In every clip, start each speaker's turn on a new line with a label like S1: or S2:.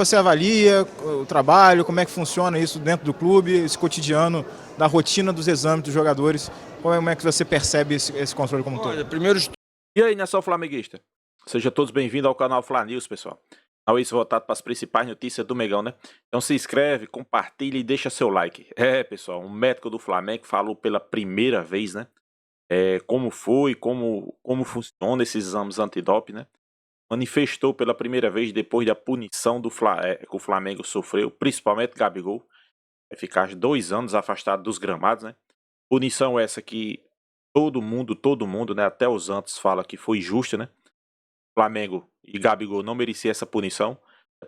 S1: Você avalia o trabalho, como é que funciona isso dentro do clube, esse cotidiano da rotina dos exames dos jogadores? Como é que você percebe esse controle como um todo?
S2: Olha, primeiro de E aí, nação flamenguista? Sejam todos bem-vindos ao canal Fla News, pessoal. Canal esse voltado para as principais notícias do Mengão, né? Então se inscreve, compartilha e deixa seu like. Pessoal, um médico do Flamengo falou pela primeira vez, né? Como foi, como funciona esses exames antidoping, né? Manifestou pela primeira vez depois da punição que o Flamengo sofreu, principalmente Gabigol. Vai ficar 2 anos afastado dos gramados, né? Punição essa que todo mundo, né, até os antes fala que foi justa, né? Flamengo e Gabigol não mereciam essa punição,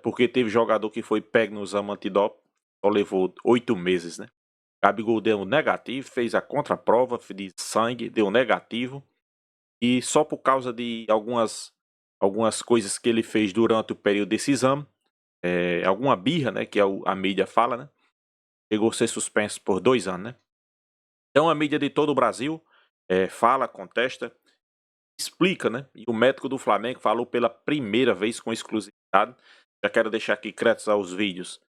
S2: porque teve jogador que foi pego no exame antidoping, só levou 8 meses, né? Gabigol deu negativo, fez a contraprova de sangue, deu negativo, e só por causa de algumas coisas que ele fez durante o período desse exame, alguma birra, né, que a mídia fala, né? Chegou a ser suspenso por 2 anos, né? Então a mídia de todo o Brasil fala, contesta, explica, né? E o médico do Flamengo falou pela primeira vez com exclusividade. Já quero deixar aqui créditos aos vídeos.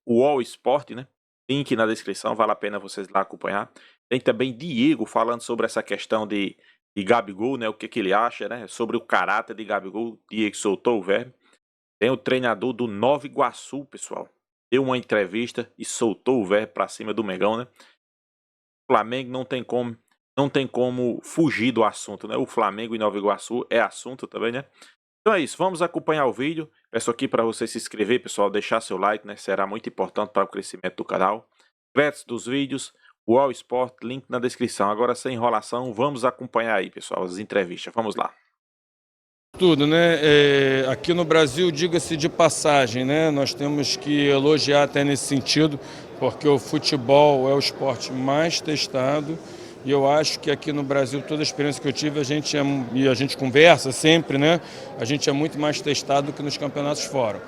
S2: O All Sport, né? Link na descrição, vale a pena vocês lá acompanhar. Tem também Diego falando sobre essa questão de Gabigol, né? O que ele acha, né? Sobre o caráter de Gabigol. Diego soltou o verbo. Tem o treinador do Nova Iguaçu, pessoal. Deu uma entrevista e soltou o verbo pra cima do Mengão, né? O Flamengo não tem como fugir do assunto, né? O Flamengo e Nova Iguaçu é assunto também, né? Então é isso, vamos acompanhar o vídeo. Peço aqui para você se inscrever, pessoal, deixar seu like, né? Será muito importante para o crescimento do canal. Créditos dos vídeos, o All Sport, link na descrição. Agora, sem enrolação, vamos acompanhar aí, pessoal, as entrevistas. Vamos lá.
S3: Tudo, né? Aqui no Brasil, diga-se de passagem, né? Nós temos que elogiar até nesse sentido, porque o futebol é o esporte mais testado. E eu acho que aqui no Brasil, toda a experiência que eu tive, e a gente conversa sempre, né? A gente é muito mais testado do que nos campeonatos fora.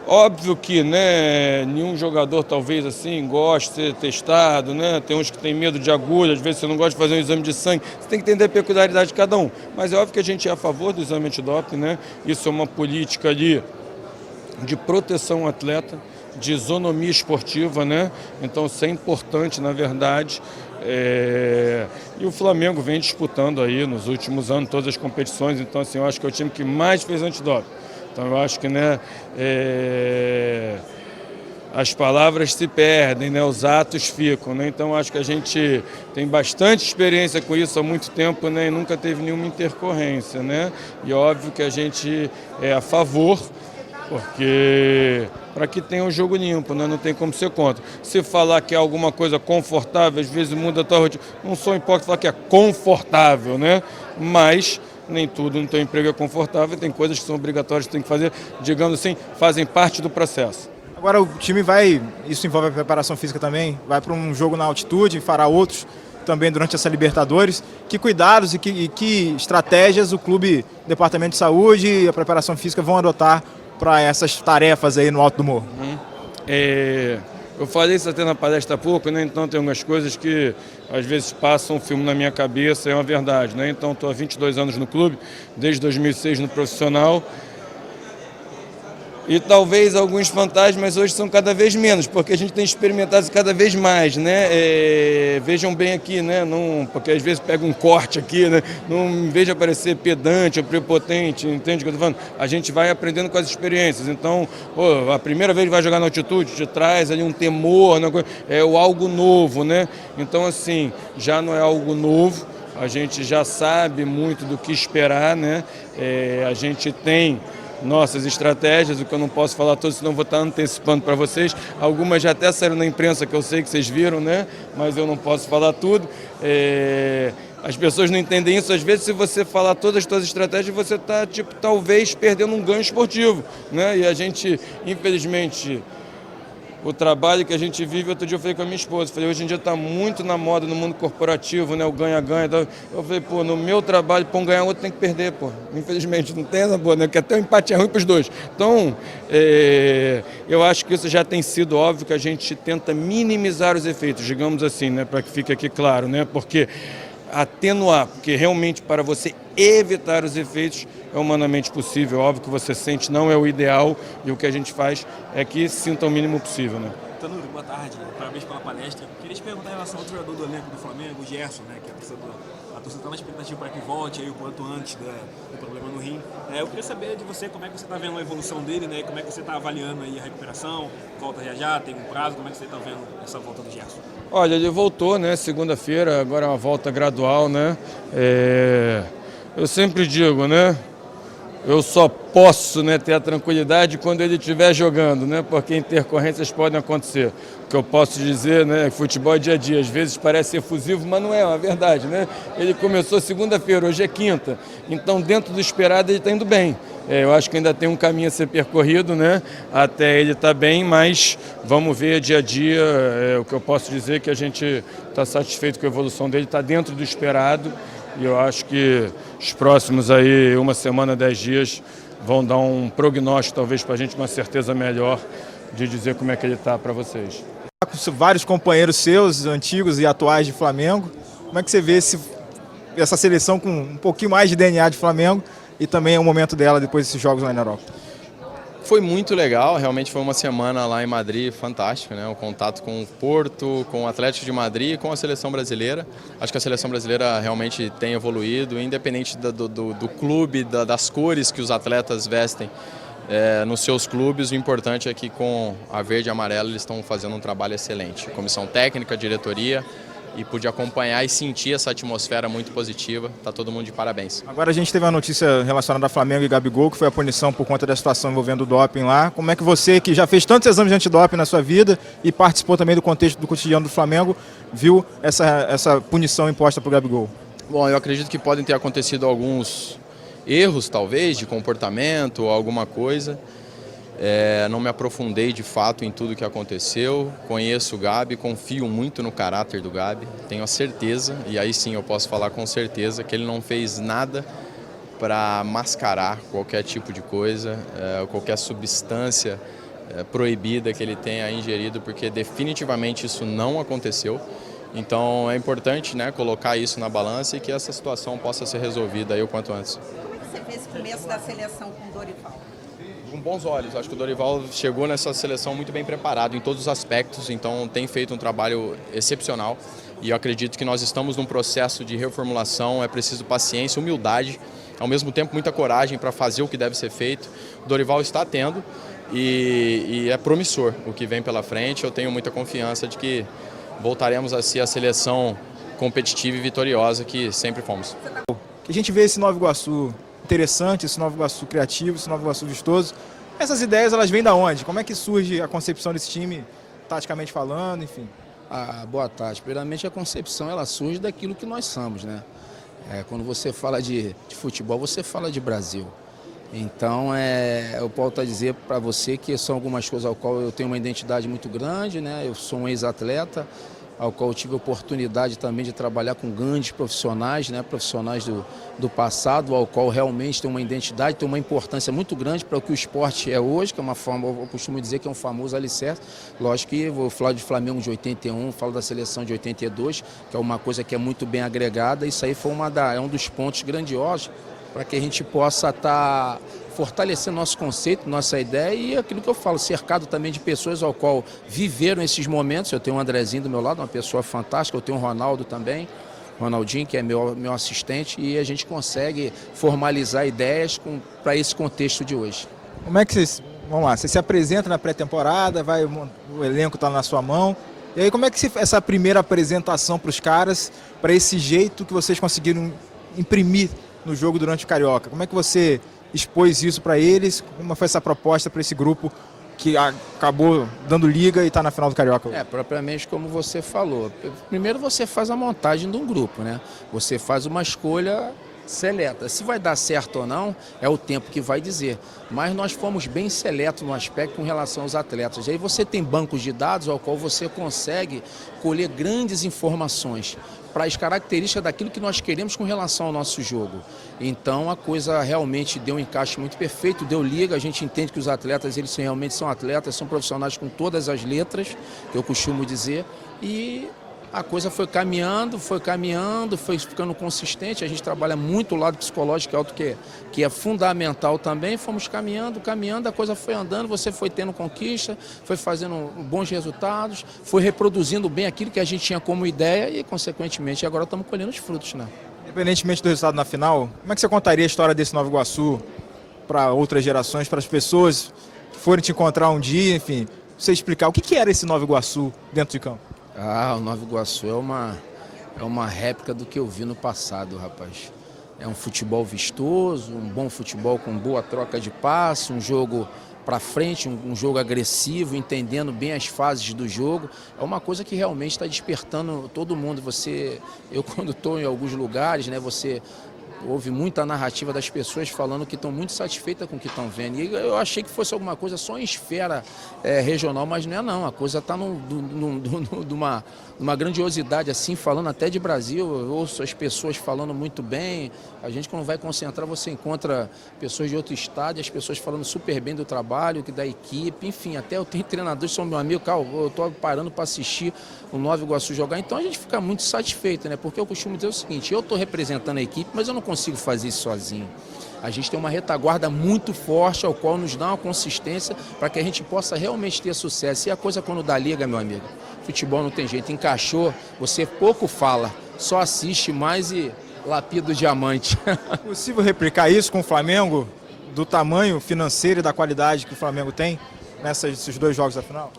S3: Óbvio que, né, nenhum jogador talvez assim goste de ser testado, né? Tem uns que tem medo de agulha, às vezes você não gosta de fazer um exame de sangue, você tem que entender a peculiaridade de cada um. Mas é óbvio que a gente é a favor do exame antidoping, né? Isso é uma política ali de proteção ao atleta, de isonomia esportiva, né? Então isso é importante, na verdade. E o Flamengo vem disputando aí nos últimos anos todas as competições, então assim, eu acho que é o time que mais fez antidoping. Então eu acho que, né, as palavras se perdem, né, os atos ficam, né? Então eu acho que a gente tem bastante experiência com isso há muito tempo, né, e nunca teve nenhuma intercorrência, né? E óbvio que a gente é a favor, porque para que tenha um jogo limpo, né? Não tem como ser contra. Se falar que é alguma coisa confortável, às vezes muda a tua rotina. Não sou hipócrita falar que é confortável, né? Mas nem tudo no teu emprego é confortável, tem coisas que são obrigatórias que tem que fazer, digamos assim, fazem parte do processo.
S1: Agora o time isso envolve a preparação física também, vai para um jogo na altitude, fará outros também durante essa Libertadores. Que cuidados e que estratégias o clube, Departamento de Saúde e a preparação física vão adotar para essas tarefas aí no Alto do Morro?
S3: Eu falei isso até na palestra há pouco, né? Então tem algumas coisas que às vezes passam um filme na minha cabeça, é uma verdade, né? Então estou há 22 anos no clube, desde 2006 no profissional. E talvez alguns fantasmas hoje são cada vez menos, porque a gente tem experimentado cada vez mais, né? Vejam bem aqui, né? Porque às vezes pega um corte aqui, né? Não, em vez de aparecer pedante ou prepotente, entende o que eu estou falando? A gente vai aprendendo com as experiências. Então, a primeira vez que vai jogar na altitude, te traz ali um temor, o algo novo, né? Então, assim, já não é algo novo, a gente já sabe muito do que esperar, né? A gente tem nossas estratégias, o que eu não posso falar todas, senão vou estar antecipando para vocês. Algumas já até saíram na imprensa, que eu sei que vocês viram, né? Mas eu não posso falar tudo. As pessoas não entendem isso. Às vezes, se você falar todas as suas estratégias, você está, talvez perdendo um ganho esportivo, né? E a gente, infelizmente, o trabalho que a gente vive, outro dia eu falei com a minha esposa, falei, hoje em dia está muito na moda no mundo corporativo, né, o ganha-ganha. Eu falei, no meu trabalho, para um ganhar, outro tem que perder, Infelizmente, não tem essa boa, né, porque até o empate é ruim para os dois. Então, eu acho que isso já tem sido óbvio, que a gente tenta minimizar os efeitos, digamos assim, né, para que fique aqui claro, né, porque atenuar, porque realmente para você evitar os efeitos é humanamente possível. Óbvio que você sente não é o ideal e o que a gente faz é que se sinta o mínimo possível, né?
S4: Tanuri, boa tarde, parabéns pela palestra. Queria te perguntar em relação ao treinador do elenco do Flamengo, o Gerson, né, que a torcida está na expectativa para que volte aí o quanto antes do problema no rim. Eu queria saber de você como é que você está vendo a evolução dele, né, como é que você está avaliando aí a recuperação, volta já, tem um prazo, como é que você está vendo essa volta do Gerson?
S3: Olha, ele voltou, né, segunda-feira, agora é uma volta gradual, né, eu sempre digo, né, eu só posso, né, ter a tranquilidade quando ele estiver jogando, né, porque intercorrências podem acontecer. O que eu posso dizer, né, futebol é dia a dia, às vezes parece efusivo, mas não é uma verdade, né? Ele começou segunda-feira, hoje é quinta, então dentro do esperado ele está indo bem. Eu acho que ainda tem um caminho a ser percorrido, né, até ele estar bem, mas vamos ver dia a dia. O que eu posso dizer é que a gente está satisfeito com a evolução dele, está dentro do esperado. E eu acho que os próximos aí, uma semana, 10 dias, vão dar um prognóstico, talvez, para a gente uma certeza melhor de dizer como é que ele está para vocês.
S1: Com vários companheiros seus, antigos e atuais de Flamengo, como é que você vê essa seleção com um pouquinho mais de DNA de Flamengo e também o momento dela depois desses jogos lá na Europa?
S5: Foi muito legal, realmente foi uma semana lá em Madrid fantástica, né? O contato com o Porto, com o Atlético de Madrid e com a seleção brasileira. Acho que a seleção brasileira realmente tem evoluído, independente do clube, das cores que os atletas vestem nos seus clubes. O importante é que com a verde e amarela eles estão fazendo um trabalho excelente. Comissão técnica, diretoria, e pude acompanhar e sentir essa atmosfera muito positiva. Está todo mundo de parabéns.
S1: Agora a gente teve uma notícia relacionada a Flamengo e Gabigol, que foi a punição por conta da situação envolvendo o doping lá. Como é que você, que já fez tantos exames de antidoping na sua vida e participou também do contexto do cotidiano do Flamengo, viu essa punição imposta por Gabigol?
S5: Bom, eu acredito que podem ter acontecido alguns erros, talvez, de comportamento ou alguma coisa. Não me aprofundei de fato em tudo que aconteceu, conheço o Gabi, confio muito no caráter do Gabi, tenho a certeza, e aí sim eu posso falar com certeza, que ele não fez nada para mascarar qualquer tipo de coisa, qualquer substância proibida que ele tenha ingerido, porque definitivamente isso não aconteceu. Então é importante, né, colocar isso na balança e que essa situação possa ser resolvida aí o quanto antes.
S6: Você vê esse começo da seleção com o Dorival?
S5: Com bons olhos, acho que o Dorival chegou nessa seleção muito bem preparado em todos os aspectos, então tem feito um trabalho excepcional e eu acredito que nós estamos num processo de reformulação, é preciso paciência, humildade, ao mesmo tempo muita coragem para fazer o que deve ser feito. O Dorival está tendo e é promissor o que vem pela frente, eu tenho muita confiança de que voltaremos a ser a seleção competitiva e vitoriosa que sempre fomos.
S1: Que a gente vê esse Nova Iguaçu interessante, esse Nova Iguaçu criativo, esse Nova Iguaçu vistoso. Essas ideias, elas vêm da onde? Como é que surge a concepção desse time, taticamente falando, enfim?
S7: Boa tarde. Primeiramente, a concepção ela surge daquilo que nós somos, né? Quando você fala de futebol, você fala de Brasil. Então, eu posso dizer para você que são algumas coisas ao qual eu tenho uma identidade muito grande, né? Eu sou um ex-atleta, ao qual eu tive a oportunidade também de trabalhar com grandes profissionais, né? Profissionais do passado, ao qual realmente tem uma identidade, tem uma importância muito grande para o que o esporte é hoje, que é uma forma, eu costumo dizer que é um famoso alicerce. Lógico que eu vou falar de Flamengo de 81, falo da seleção de 82, que é uma coisa que é muito bem agregada. Isso aí foi um dos pontos grandiosos para que a gente possa estar fortalecendo nosso conceito, nossa ideia e aquilo que eu falo, cercado também de pessoas ao qual viveram esses momentos. Eu tenho o Andrezinho do meu lado, uma pessoa fantástica, eu tenho o Ronaldo também, Ronaldinho, que é meu assistente, e a gente consegue formalizar ideias para esse contexto de hoje.
S1: Como é que vamos lá, você se apresenta na pré-temporada, o elenco está na sua mão, e aí como é que essa primeira apresentação para os caras, para esse jeito que vocês conseguiram imprimir no jogo durante o Carioca? Como é que você expôs isso para eles? Como foi essa proposta para esse grupo que acabou dando liga e está na final do Carioca?
S7: Propriamente como você falou. Primeiro você faz a montagem de um grupo, né? Você faz uma escolha seleta. Se vai dar certo ou não, é o tempo que vai dizer. Mas nós fomos bem seletos no aspecto com relação aos atletas. E aí você tem bancos de dados ao qual você consegue colher grandes informações para as características daquilo que nós queremos com relação ao nosso jogo. Então a coisa realmente deu um encaixe muito perfeito, deu liga, a gente entende que os atletas, eles realmente são atletas, são profissionais com todas as letras, que eu costumo dizer, e a coisa foi caminhando, foi ficando consistente. A gente trabalha muito o lado psicológico, que é fundamental também. Fomos caminhando, a coisa foi andando, você foi tendo conquista, foi fazendo bons resultados, foi reproduzindo bem aquilo que a gente tinha como ideia e, consequentemente, agora estamos colhendo os frutos, né?
S1: Independentemente do resultado na final, como é que você contaria a história desse Nova Iguaçu para outras gerações, para as pessoas que forem te encontrar um dia, enfim, você explicar o que era esse Nova Iguaçu dentro de campo?
S7: O Nova Iguaçu é uma réplica do que eu vi no passado, rapaz. É um futebol vistoso, um bom futebol com boa troca de passe, um jogo para frente, um jogo agressivo, entendendo bem as fases do jogo. É uma coisa que realmente está despertando todo mundo. Eu quando estou em alguns lugares, né, você ouve muita narrativa das pessoas falando que estão muito satisfeitas com o que estão vendo. E eu achei que fosse alguma coisa só em esfera regional, mas não é não. A coisa está numa grandiosidade assim, falando até de Brasil. Eu ouço as pessoas falando muito bem. A gente, quando vai concentrar, você encontra pessoas de outro estado, as pessoas falando super bem do trabalho, da equipe. Enfim, até eu tenho treinadores que são meu amigo, cara, eu estou parando para assistir o Nova Iguaçu jogar. Então a gente fica muito satisfeito, né? Porque eu costumo dizer o seguinte, eu estou representando a equipe, mas eu não consigo fazer isso sozinho. A gente tem uma retaguarda muito forte, ao qual nos dá uma consistência para que a gente possa realmente ter sucesso. E a coisa quando dá liga, meu amigo, futebol não tem jeito, encaixou, você pouco fala, só assiste mais e lapida o diamante.
S1: É possível replicar isso com o Flamengo, do tamanho financeiro e da qualidade que o Flamengo tem nesses dois jogos da final?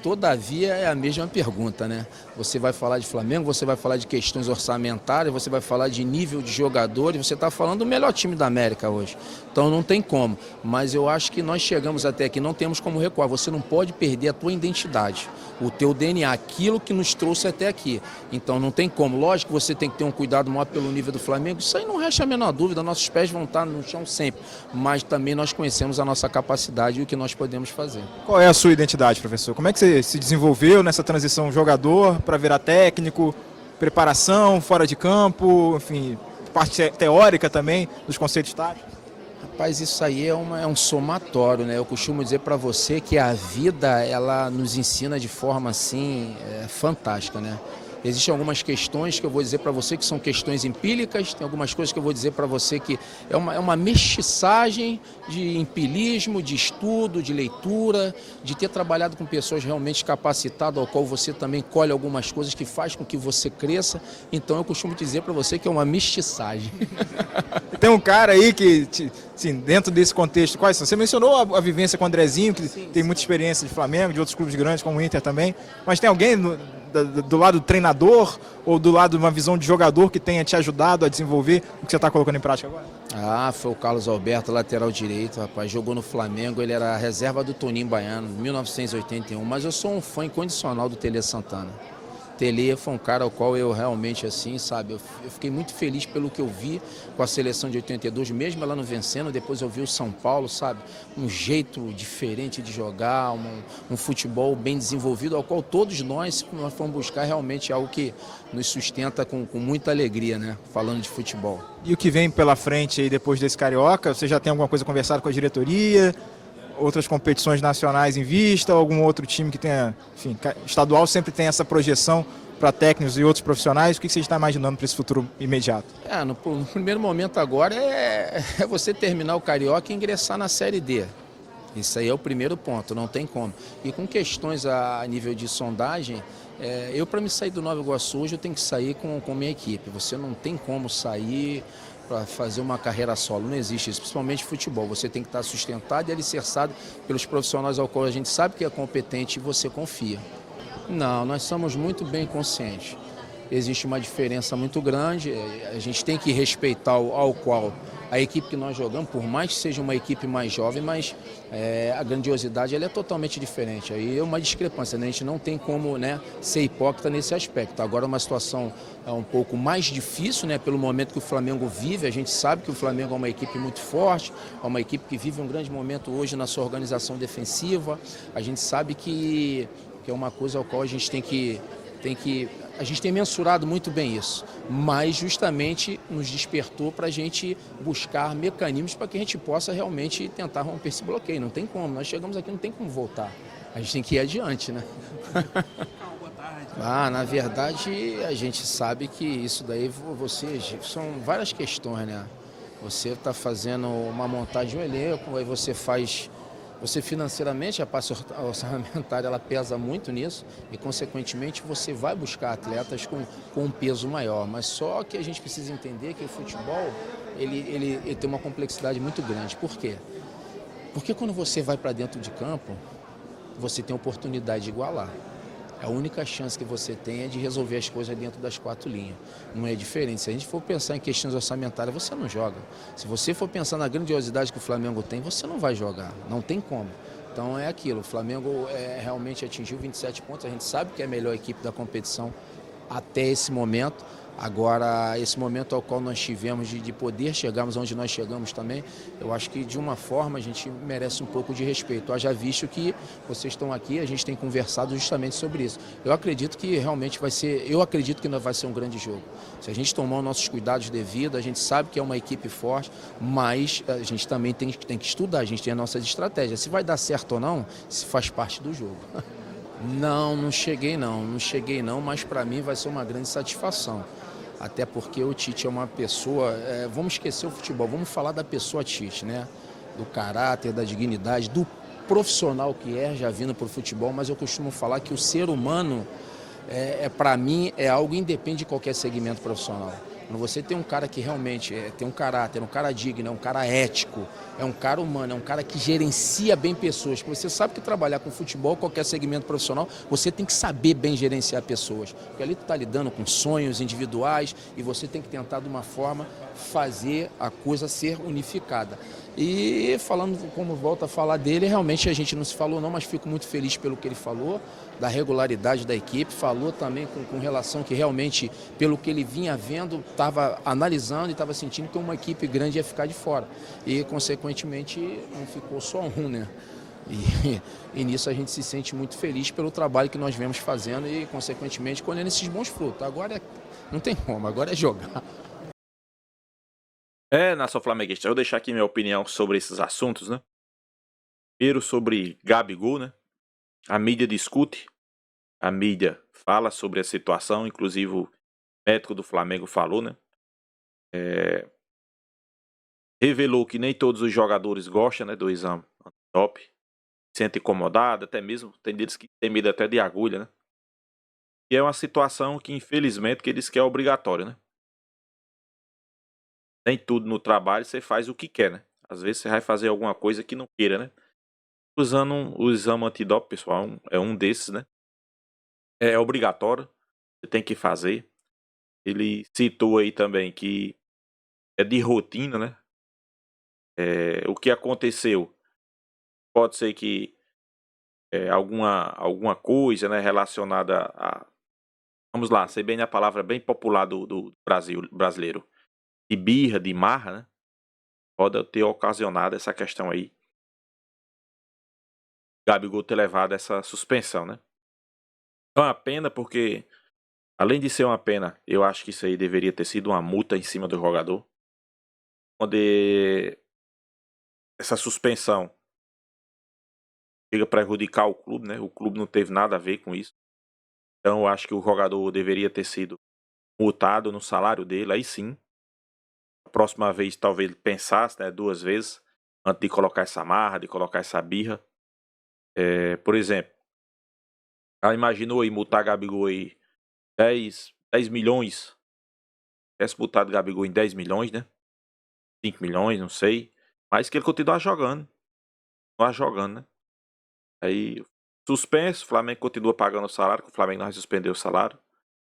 S7: Todavia é a mesma pergunta, né? Você vai falar de Flamengo, você vai falar de questões orçamentárias, você vai falar de nível de jogadores, você está falando do melhor time da América hoje. Então não tem como. Mas eu acho que nós chegamos até aqui, não temos como recuar. Você não pode perder a tua identidade, o teu DNA, aquilo que nos trouxe até aqui. Então não tem como. Lógico que você tem que ter um cuidado maior pelo nível do Flamengo. Isso aí não resta a menor dúvida, nossos pés vão estar no chão sempre. Mas também nós conhecemos a nossa capacidade e o que nós podemos fazer.
S1: Qual é a sua identidade, professor? Como é que você se desenvolveu nessa transição jogador para virar técnico, preparação, fora de campo, enfim, parte teórica também dos conceitos táticos?
S7: Rapaz, isso aí é um somatório, né? Eu costumo dizer para você que a vida, ela nos ensina de forma assim, fantástica, né? Existem algumas questões que eu vou dizer para você que são questões empíricas, tem algumas coisas que eu vou dizer para você que é uma mestiçagem de empirismo, de estudo, de leitura, de ter trabalhado com pessoas realmente capacitadas, ao qual você também colhe algumas coisas que faz com que você cresça. Então eu costumo dizer para você que é uma mestiçagem.
S1: Tem um cara aí que, assim, dentro desse contexto, quais são? Você mencionou a vivência com o Andrezinho, que tem muita experiência de Flamengo, de outros clubes grandes como o Inter também, mas tem alguém do lado do treinador ou do lado de uma visão de jogador que tenha te ajudado a desenvolver o que você está colocando em prática agora?
S7: Foi o Carlos Alberto, lateral direito, rapaz, jogou no Flamengo, ele era a reserva do Toninho Baiano, 1981, mas eu sou um fã incondicional do Tele Santana. Tele foi um cara ao qual eu realmente, assim, sabe, eu fiquei muito feliz pelo que eu vi com a seleção de 82, mesmo ela não vencendo, depois eu vi o São Paulo, sabe, um jeito diferente de jogar, um futebol bem desenvolvido, ao qual todos nós fomos buscar realmente algo que nos sustenta com muita alegria, né, falando de futebol.
S1: E o que vem pela frente aí depois desse Carioca, você já tem alguma coisa conversado com a diretoria? Outras competições nacionais em vista, ou algum outro time que tenha, enfim, estadual sempre tem essa projeção para técnicos e outros profissionais. O que você está imaginando para esse futuro imediato?
S7: No primeiro momento agora é você terminar o Carioca e ingressar na Série D. Isso aí é o primeiro ponto, não tem como. E com questões a nível de sondagem, eu para me sair do Nova Iguaçu hoje eu tenho que sair com minha equipe. Você não tem como sair para fazer uma carreira solo, não existe isso, principalmente futebol. Você tem que estar sustentado e alicerçado pelos profissionais ao qual a gente sabe que é competente e você confia. Não, nós somos muito bem conscientes. Existe uma diferença muito grande, a gente tem que respeitar ao qual a equipe que nós jogamos, por mais que seja uma equipe mais jovem, mas a grandiosidade ela é totalmente diferente. Aí é uma discrepância, né? A gente não tem como, né, ser hipócrita nesse aspecto. Agora uma situação um pouco mais difícil, né, pelo momento que o Flamengo vive. A gente sabe que o Flamengo é uma equipe muito forte, é uma equipe que vive um grande momento hoje na sua organização defensiva. A gente sabe que é uma coisa ao qual a gente a gente tem mensurado muito bem isso, mas justamente nos despertou para a gente buscar mecanismos para que a gente possa realmente tentar romper esse bloqueio. Não tem como, nós chegamos aqui, não tem como voltar. A gente tem que ir adiante, né?
S4: Boa tarde.
S7: Na verdade, a gente sabe que isso daí são várias questões, né? Você está fazendo uma montagem de um elenco, aí você financeiramente, a parte orçamentária, ela pesa muito nisso e, consequentemente, você vai buscar atletas com um peso maior. Mas só que a gente precisa entender que o futebol, ele tem uma complexidade muito grande. Por quê? Porque quando você vai para dentro de campo, você tem a oportunidade de igualar. A única chance que você tem é de resolver as coisas dentro das 4 linhas. Não é diferente. Se a gente for pensar em questões orçamentárias, você não joga. Se você for pensar na grandiosidade que o Flamengo tem, você não vai jogar. Não tem como. Então é aquilo. O Flamengo realmente atingiu 27 pontos. A gente sabe que é a melhor equipe da competição até esse momento. Agora, esse momento ao qual nós tivemos de poder chegarmos onde nós chegamos também, eu acho que de uma forma a gente merece um pouco de respeito. Haja visto que vocês estão aqui, a gente tem conversado justamente sobre isso. Eu acredito que realmente vai ser um grande jogo. Se a gente tomar os nossos cuidados devidos, a gente sabe que é uma equipe forte, mas a gente também tem que estudar, a gente tem as nossas estratégias. Se vai dar certo ou não, isso faz parte do jogo. Não cheguei não, mas para mim vai ser uma grande satisfação. Até porque o Tite é uma pessoa, vamos esquecer o futebol, vamos falar da pessoa Tite, né? Do caráter, da dignidade, do profissional que já vindo para o futebol, mas eu costumo falar que o ser humano, para mim, é algo independente de qualquer segmento profissional. Quando você tem um cara que realmente tem um caráter, um cara digno, é um cara ético, é um cara humano, é um cara que gerencia bem pessoas. Porque você sabe que trabalhar com futebol, qualquer segmento profissional, você tem que saber bem gerenciar pessoas. Porque ali tu está lidando com sonhos individuais e você tem que tentar, de uma forma, fazer a coisa ser unificada. E falando, como volta a falar dele, realmente a gente não se falou não, mas fico muito feliz pelo que ele falou, da regularidade da equipe, falou também com relação que realmente, pelo que ele vinha vendo, estava analisando e estava sentindo que uma equipe grande ia ficar de fora. E, consequentemente, não ficou só um, né? E nisso a gente se sente muito feliz pelo trabalho que nós vemos fazendo e, consequentemente, colhendo esses bons frutos. Agora não tem como, agora é jogar.
S2: Nação flamenguista, eu vou deixar aqui minha opinião sobre esses assuntos, né? Primeiro sobre Gabigol, né? A mídia discute, a mídia fala sobre a situação, inclusive o médico do Flamengo falou, né? Revelou que nem todos os jogadores gostam, né, do exame top, se sente incomodado, até mesmo tem deles que tem medo até de agulha, né? E é uma situação que, infelizmente, que eles querem obrigatório, né? Nem tudo no trabalho você faz o que quer, né? Às vezes você vai fazer alguma coisa que não queira, né? Usando o exame antidoping, pessoal, é um desses, né? É obrigatório, você tem que fazer. Ele citou aí também que é de rotina, né? O que aconteceu pode ser que alguma coisa, né, relacionada a, vamos lá, sei bem a palavra bem popular do brasileiro, de birra, de marra, né? Pode ter ocasionado essa questão aí. Gabigol ter levado essa suspensão, né? É uma pena porque, além de ser uma pena, eu acho que isso aí deveria ter sido uma multa em cima do jogador. Onde essa suspensão chega a prejudicar o clube, né? O clube não teve nada a ver com isso. Então eu acho que o jogador deveria ter sido multado no salário dele, aí sim. A próxima vez talvez ele pensasse, né, 2 vezes antes de colocar essa marra, de colocar essa birra. Por exemplo, imaginou aí multar Gabigol aí 10 milhões. Tivesse multado Gabigol em 10 milhões, né? 5 milhões, não sei. Mas que ele continuar jogando. Né? Aí, suspenso, o Flamengo continua pagando o salário, que o Flamengo não vai suspender o salário.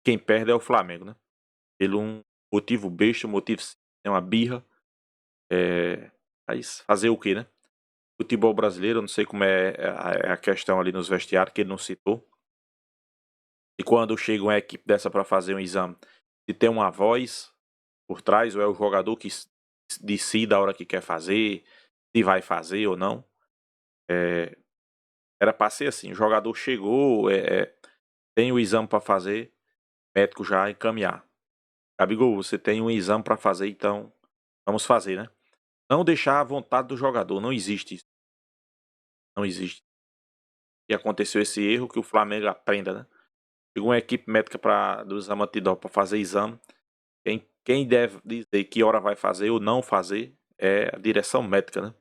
S2: Quem perde é o Flamengo, né? Pelo um motivo besta, um motivo é uma birra. Mas fazer o quê, né? Futebol brasileiro, eu não sei como é a questão ali nos vestiários, que ele não citou. E quando chega uma equipe dessa para fazer um exame, se tem uma voz por trás, ou é o jogador que decide a hora que quer fazer, se vai fazer ou não. Era para ser assim, o jogador chegou, tem o exame para fazer, o médico já encaminhar. Gabigol, você tem um exame para fazer, então vamos fazer, né? Não deixar à vontade do jogador, não existe isso. Não existe. E aconteceu esse erro, que o Flamengo aprenda, né? Chegou uma equipe médica dos amantidó para fazer exame. Quem deve dizer que hora vai fazer ou não fazer é a direção médica, né?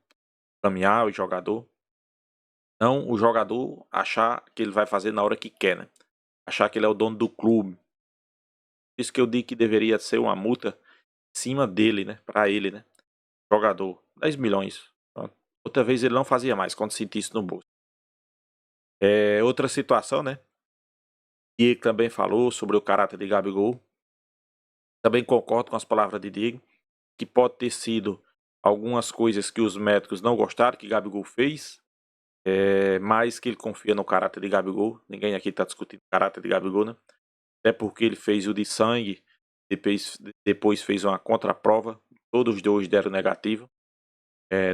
S2: Caminhar o jogador. Não o jogador achar que ele vai fazer na hora que quer, né? Achar que ele é o dono do clube. Por isso que eu digo que deveria ser uma multa em cima dele, né? Para ele, né? Jogador. 10 milhões. Pronto. Outra vez ele não fazia mais quando sentisse no bolso. Outra situação, né? Diego também falou sobre o caráter de Gabigol. Também concordo com as palavras de Diego, que pode ter sido algumas coisas que os médicos não gostaram que Gabigol fez, mas que ele confia no caráter de Gabigol. Ninguém aqui está discutindo o caráter de Gabigol, né? Até porque ele fez o de sangue, depois fez uma contraprova, todos os dois deram negativo.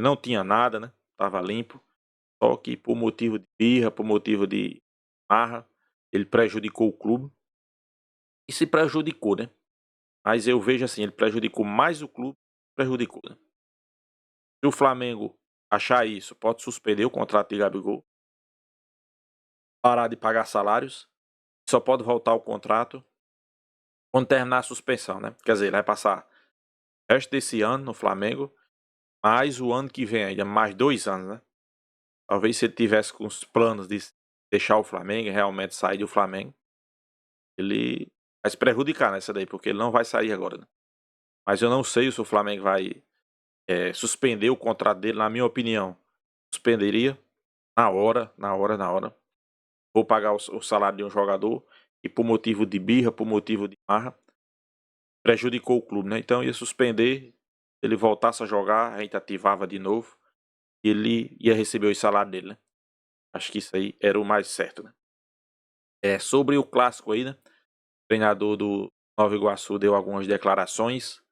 S2: Não tinha nada, né? Tava limpo. Só que por motivo de birra, por motivo de marra, ele prejudicou o clube. E se prejudicou, né? Mas eu vejo assim, ele prejudicou mais o clube, prejudicou, né? Se o Flamengo achar isso, pode suspender o contrato de Gabigol, parar de pagar salários, só pode voltar o contrato quando terminar a suspensão, né? Quer dizer, ele vai passar o resto desse ano no Flamengo, mais o ano que vem ainda, mais 2 anos, né? Talvez se ele tivesse com os planos de deixar o Flamengo e realmente sair do Flamengo, ele vai se prejudicar nessa daí, porque ele não vai sair agora, né? Mas eu não sei se o Flamengo vai suspender o contrato dele, na minha opinião. Suspenderia na hora. Vou pagar o salário de um jogador e por motivo de birra, por motivo de marra, prejudicou o clube, né? Então ia suspender, se ele voltasse a jogar, a gente ativava de novo e ele ia receber o salário dele, né? Acho que isso aí era o mais certo, né? Sobre o clássico aí, né? O treinador do Nova Iguaçu deu algumas declarações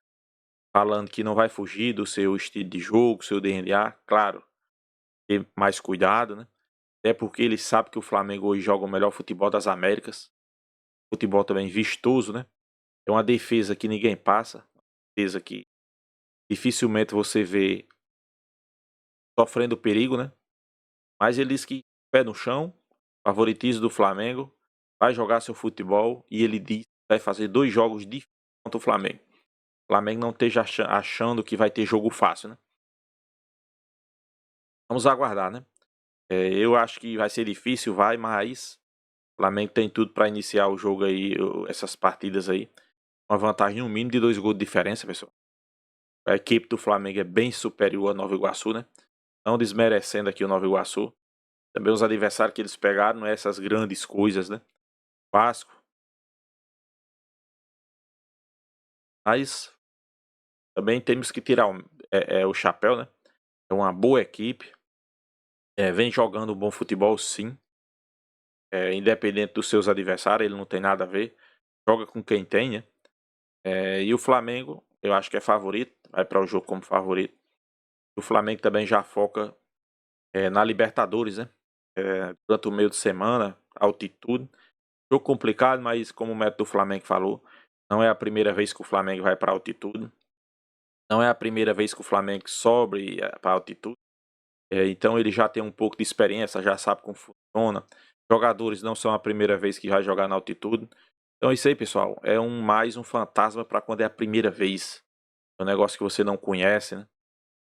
S2: falando que não vai fugir do seu estilo de jogo, seu DNA, claro, ter mais cuidado, né? Até porque ele sabe que o Flamengo hoje joga o melhor futebol das Américas, futebol também vistoso, né? É uma defesa que ninguém passa, uma defesa que dificilmente você vê sofrendo perigo, né? Mas ele diz que pé no chão, favoritismo do Flamengo, vai jogar seu futebol e ele diz que vai fazer 2 jogos difíceis contra o Flamengo. O Flamengo não esteja achando que vai ter jogo fácil, né? Vamos aguardar, né? Eu acho que vai ser difícil, mas o Flamengo tem tudo para iniciar o jogo aí, essas partidas aí. Uma vantagem no mínimo de 2 gols de diferença, pessoal. A equipe do Flamengo é bem superior ao Nova Iguaçu, né? Não desmerecendo aqui o Nova Iguaçu. Também os adversários que eles pegaram, não é essas grandes coisas, né? Vasco. Mas também temos que tirar o chapéu, né? É uma boa equipe. Vem jogando um bom futebol, sim. Independente dos seus adversários, ele não tem nada a ver. Joga com quem tem, né? E o Flamengo, eu acho que é favorito. Vai para o jogo como favorito. O Flamengo também já foca na Libertadores, né? Durante o meio de semana, altitude. Jogo complicado, mas como o método do Flamengo falou, não é a primeira vez que o Flamengo vai para altitude. Não é a primeira vez que o Flamengo sobe para altitude. Então ele já tem um pouco de experiência, já sabe como funciona. Jogadores não são a primeira vez que vai jogar na altitude. Então é isso aí, pessoal. É mais um fantasma para quando é a primeira vez. É um negócio que você não conhece, né?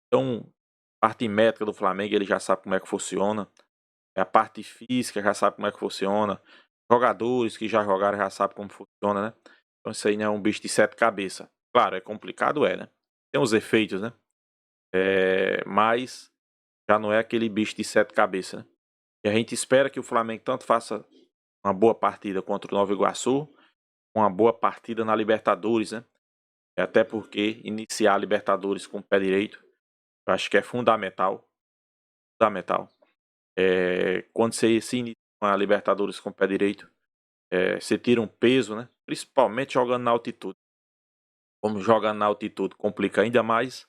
S2: Então, parte métrica do Flamengo, ele já sabe como é que funciona. A parte física já sabe como é que funciona. Jogadores que já jogaram já sabem como funciona, né? Então isso aí não é um bicho de 7 cabeças. Claro, é complicado, né? Tem os efeitos, né? Mas já não é aquele bicho de 7 cabeças, né? E a gente espera que o Flamengo tanto faça uma boa partida contra o Nova Iguaçu, uma boa partida na Libertadores, né? Até porque iniciar a Libertadores com o pé direito, eu acho que é fundamental. Fundamental. Quando você se inicia a Libertadores com o pé direito, você tira um peso, né? Principalmente jogando na altitude. Como jogando na altitude complica ainda mais,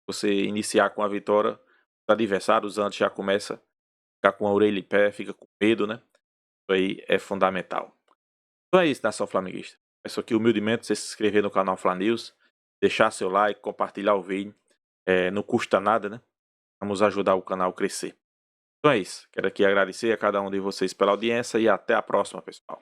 S2: você iniciar com a vitória, os adversários antes já começa a ficar com a orelha em pé, fica com medo, né? Isso aí é fundamental. Então é isso, nação flamenguista. Peço aqui humildemente você se inscrever no canal Fla News, deixar seu like, compartilhar o vídeo. Não custa nada, né? Vamos ajudar o canal a crescer. Então é isso. Quero aqui agradecer a cada um de vocês pela audiência e até a próxima, pessoal.